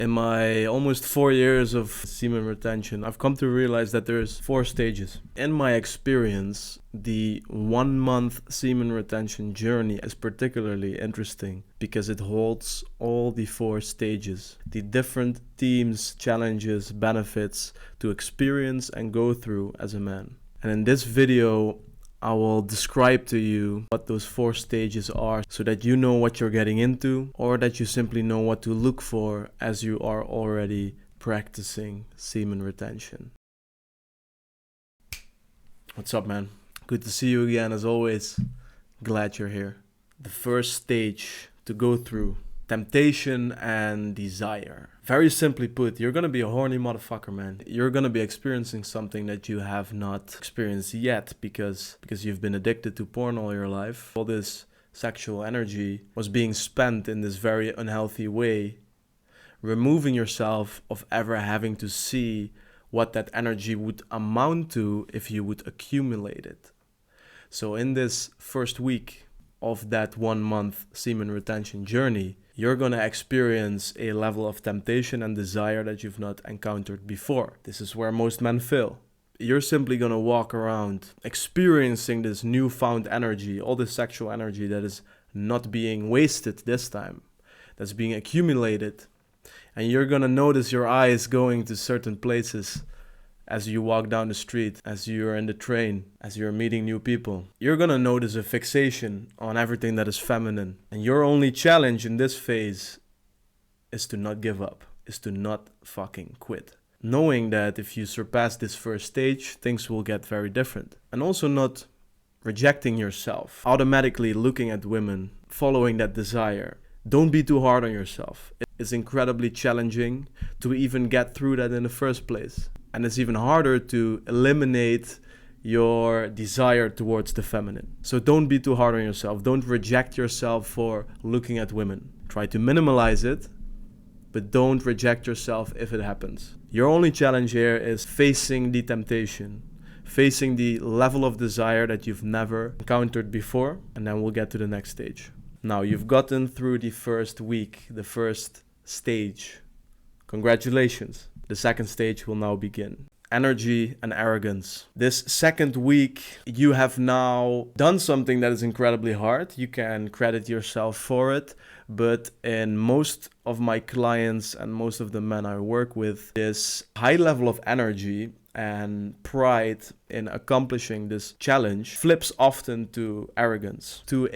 In my almost 4 years of semen retention, I've come to realize that there's 4 stages. In my experience, the 1 month semen retention journey is particularly interesting because it holds all the 4 stages, the different themes, challenges, benefits to experience and go through as a man. And in this video, I will describe to you what those 4 stages are so that you know what you're getting into, or that you simply know what to look for as you are already practicing semen retention. What's up, man? Good to see you again as always. Glad you're here. The first stage to go through: temptation and desire. Very simply put, you're gonna be a horny motherfucker, man. You're gonna be experiencing something that you have not experienced yet because you've been addicted to porn all your life. All this sexual energy was being spent in this very unhealthy way, removing yourself of ever having to see what that energy would amount to if you would accumulate it. So in this first week of that 1 month semen retention journey, you're going to experience a level of temptation and desire that you've not encountered before. This is where most men fail. You're simply going to walk around experiencing this newfound energy, all this sexual energy that is not being wasted this time, that's being accumulated. And you're going to notice your eyes going to certain places as you walk down the street, as you're in the train, as you're meeting new people. You're gonna notice a fixation on everything that is feminine. And your only challenge in this phase is to not give up, is to not fucking quit. Knowing that if you surpass this first stage, things will get very different. And also not rejecting yourself, automatically looking at women, following that desire. Don't be too hard on yourself. It's incredibly challenging to even get through that in the first place. And it's even harder to eliminate your desire towards the feminine. So don't be too hard on yourself. Don't reject yourself for looking at women. Try to minimize it, but don't reject yourself if it happens. Your only challenge here is facing the temptation, facing the level of desire that you've never encountered before, and then we'll get to the next stage. Now, you've gotten through the first week, the first stage. Congratulations. The second stage will now begin. Energy and arrogance. This second week, you have now done something that is incredibly hard. You can credit yourself for it. But in most of my clients and most of the men I work with, this high level of energy and pride in accomplishing this challenge flips often to arrogance, to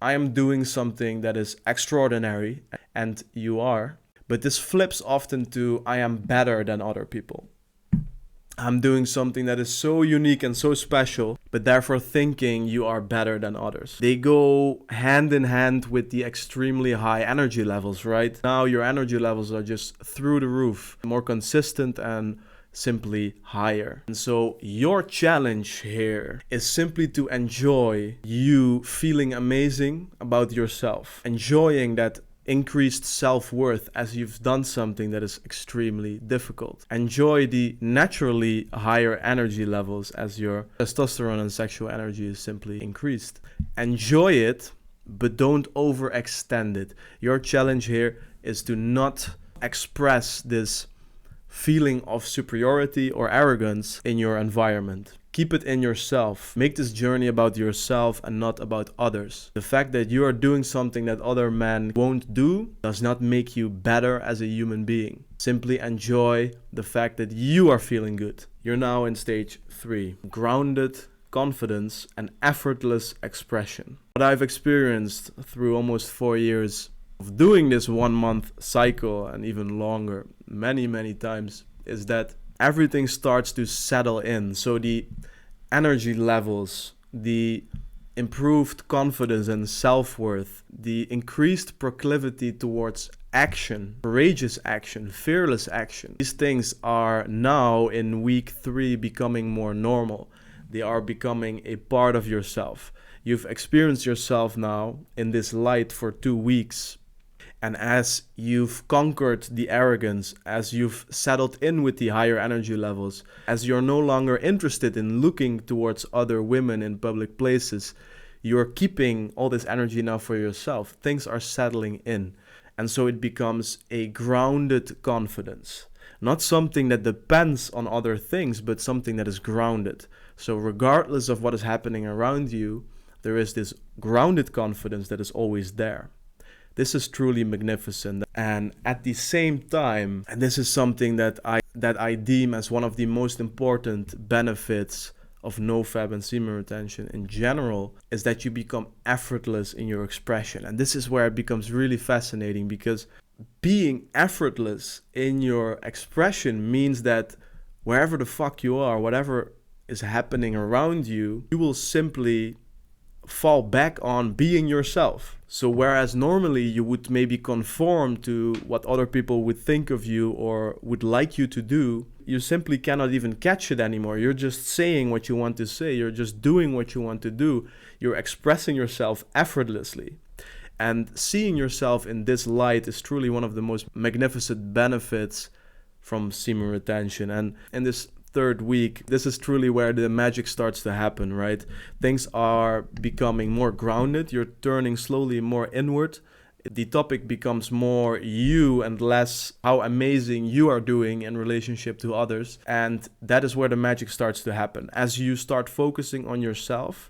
I am doing something that is extraordinary, and you are. But this flips often to I am better than other people. I'm doing something that is so unique and so special, but therefore thinking you are better than others. They go hand in hand with the extremely high energy levels, right? Now your energy levels are just through the roof, more consistent and simply higher. And so your challenge here is simply to enjoy you feeling amazing about yourself, enjoying that increased self-worth as you've done something that is extremely difficult. Enjoy the naturally higher energy levels as your testosterone and sexual energy is simply increased. Enjoy it, but don't overextend it. Your challenge here is to not express this feeling of superiority or arrogance in your environment. Keep it in yourself. Make this journey about yourself and not about others. The fact that you are doing something that other men won't do does not make you better as a human being. Simply enjoy the fact that you are feeling good. You're now in stage 3. Grounded confidence and effortless expression. What I've experienced through almost 4 years of doing this 1 month cycle and even longer, many times, is that everything starts to settle in. So the energy levels, the improved confidence and self-worth, the increased proclivity towards action, courageous action, fearless action. These things are now in week 3 becoming more normal. They are becoming a part of yourself. You've experienced yourself now in this light for 2 weeks. And as you've conquered the arrogance, as you've settled in with the higher energy levels, as you're no longer interested in looking towards other women in public places, you're keeping all this energy now for yourself. Things are settling in. And so it becomes a grounded confidence. Not something that depends on other things, but something that is grounded. So regardless of what is happening around you, there is this grounded confidence that is always there. This is truly magnificent. And at the same time, and this is something that I deem as one of the most important benefits of nofab and semen retention in general, is that you become effortless in your expression. And this is where it becomes really fascinating, because being effortless in your expression means that wherever the fuck you are, whatever is happening around you, you will simply fall back on being yourself. So whereas normally you would maybe conform to what other people would think of you or would like you to do, you simply cannot even catch it anymore. You're just saying what you want to say. You're just doing what you want to do. You're expressing yourself effortlessly. And seeing yourself in this light is truly one of the most magnificent benefits from semen retention. And in this third week, this is truly where the magic starts to happen, right? Things are becoming more grounded. You're turning slowly more inward. The topic becomes more you and less how amazing you are doing in relationship to others. And that is where the magic starts to happen. As you start focusing on yourself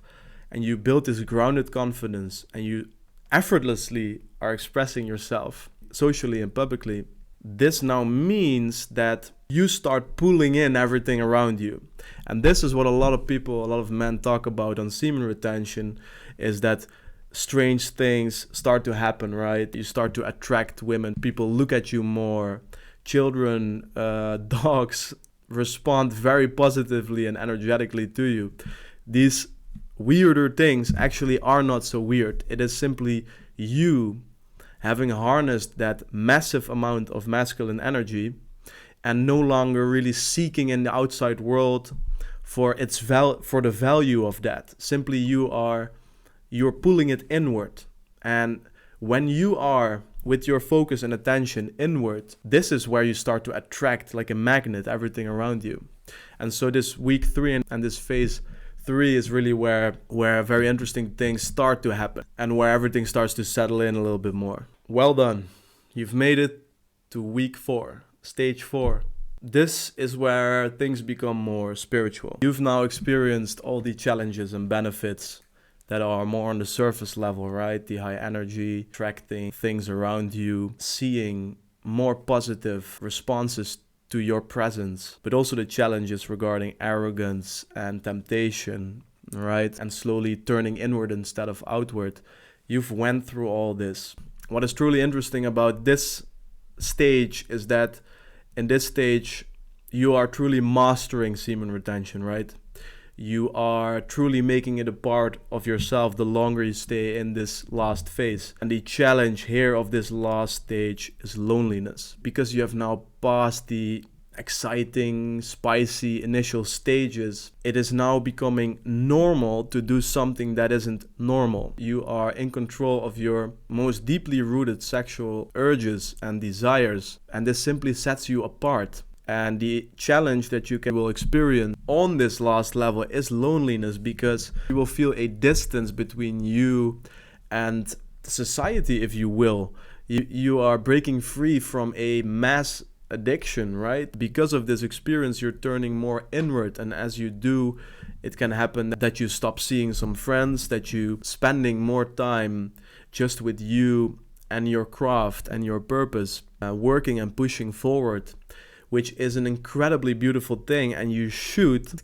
and you build this grounded confidence and you effortlessly are expressing yourself socially and publicly, this now means that you start pulling in everything around you. And this is what a lot of men talk about on semen retention, is that strange things start to happen, right? You start to attract women. People look at you more. Children, dogs respond very positively and energetically to you. These weirder things actually are not so weird. It is simply you having harnessed that massive amount of masculine energy and no longer really seeking in the outside world for the value of that. Simply you're pulling it inward. And when you are with your focus and attention inward, this is where you start to attract like a magnet everything around you. And so this week 3 and this phase 3 is really where very interesting things start to happen and where everything starts to settle in a little bit more. Well done. You've made it to week 4, stage 4. This is where things become more spiritual. You've now experienced all the challenges and benefits that are more on the surface level, right? The high energy, attracting things around you, seeing more positive responses to your presence, but also the challenges regarding arrogance and temptation, right? And slowly turning inward instead of outward. You've went through all this. What is truly interesting about this stage is that in this stage, you are truly mastering semen retention, right? You are truly making it a part of yourself the longer you stay in this last phase. And the challenge here of this last stage is loneliness, because you have now passed the exciting, spicy initial stages. It is now becoming normal to do something that isn't normal. You are in control of your most deeply rooted sexual urges and desires, and this simply sets you apart. And the challenge that you will experience on this last level is loneliness, because you will feel a distance between you and society, if you will. You are breaking free from a mass addiction, right? Because of this experience, you're turning more inward. And as you do, it can happen that you stop seeing some friends, that you spending more time just with you and your craft and your purpose, working and pushing forward, which is an incredibly beautiful thing, and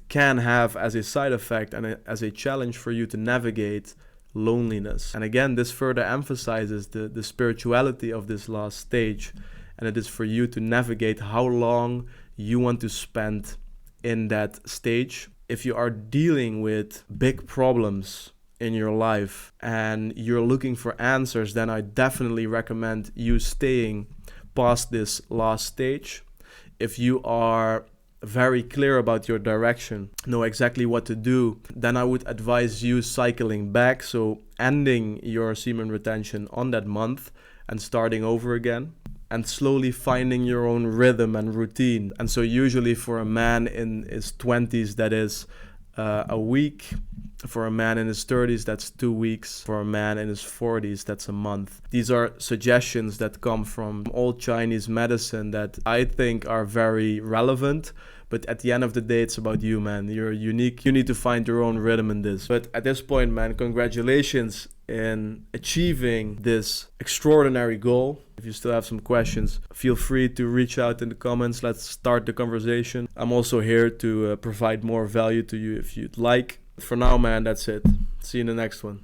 can have as a side effect and as a challenge for you to navigate loneliness. And again, this further emphasizes the spirituality of this last stage, and it is for you to navigate how long you want to spend in that stage. If you are dealing with big problems in your life and you're looking for answers, then I definitely recommend you staying past this last stage. If you are very clear about your direction, know exactly what to do, then I would advise you cycling back, so ending your semen retention on that month and starting over again, and slowly finding your own rhythm and routine. And so usually for a man in his 20s, that is a week. For a man in his 30s, that's 2 weeks. For a man in his 40s, that's a month. These are suggestions that come from old Chinese medicine that I think are very relevant. But at the end of the day, it's about you, man. You're unique. You need to find your own rhythm in this. But at this point, man, congratulations in achieving this extraordinary goal. If you still have some questions, feel free to reach out in the comments. Let's start the conversation. I'm also here to provide more value to you if you'd like. For now, man, that's it. See you in the next one.